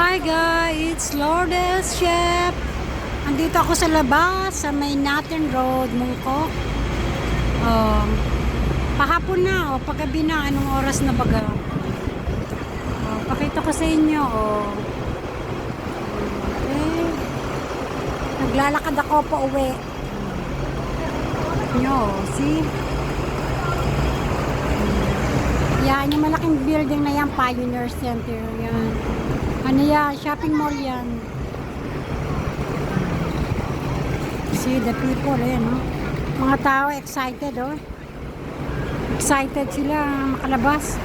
Hi guys, it's Lourdes Chef. Andito ako sa labas sa may Natin Road, Mungkok. Pahapon na o paggabi na, anong oras na baga? Pakita ko sa inyo. Okay. Naglalakad ako pa uwi. Nyo, see? Yan, yung malaking building na yan, Pioneer Center. Yan. Ano yan? Shopping mall yan. See the people, no? Mga tao excited, Excited sila makalabas.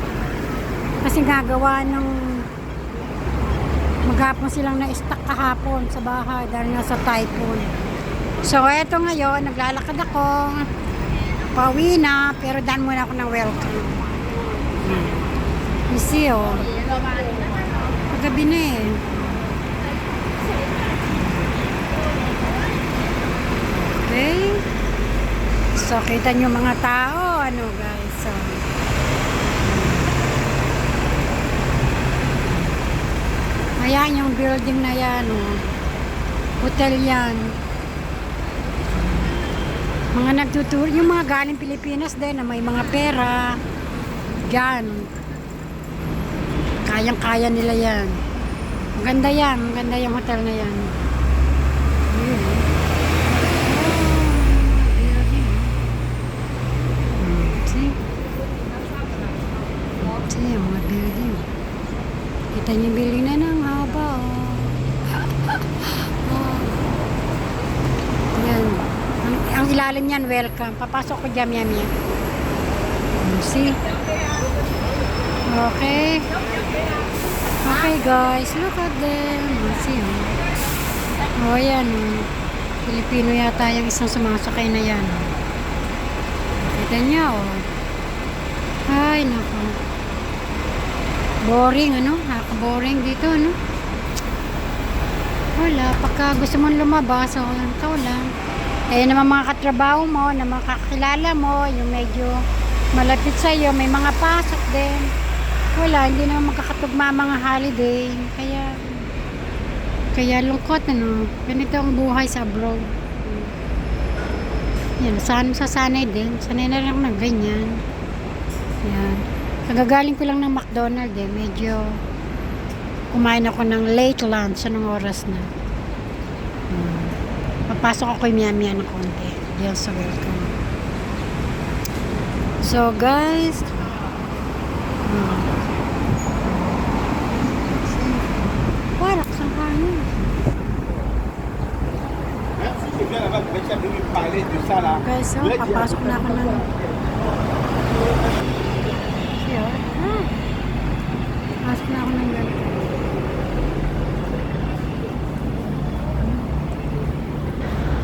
Kasi gagawa ng maghapon silang na-stack kahapon sa bahay dahil nga sa typhoon. So, eto ngayon, naglalakad ako. Pauwi na, pero daan muna ako ng welcome. You see, paggabi na Okay. So, kita nyo mga tao, guys. So, ayan yung building na yan, hotel yan. Mga nagtuturo, yung mga galing Pilipinas din na may mga pera. Diyan. Kayang-kaya nila yan. Maganda yan. Maganda yung hotel na yan. See? See, yung mga building. Kita niyo yung building na ng haba. Yan. Ang ilalim yan, welcome. Papasok ko dyan, yan. See? Okay. Okay guys, look at them. See, ayan, Pilipino yata yung isang sumasakay na yan. Kita niya, Ay, naku. Boring, Nakaka-boring dito, Wala, pagka gusto mong lumabas, ikaw lang. Naman mga katrabaho mo, na makakilala mo, yung medyo malapit sa iyo, may mga pasok din. Wala, hindi naman magkakatugma mga holiday. Kaya lungkot, Ganito ang buhay sa abroad. Yan, sasanay din. Sanay na lang ng ganyan. Yan. Kagagaling ko lang ng McDonald's, Medyo kumain ako ng late lunch. Anong oras na? Papasok ako yung miya-miya ng konti. Yan, so welcome. So, guys, warak sa kanin. Guys, papasok na ako ng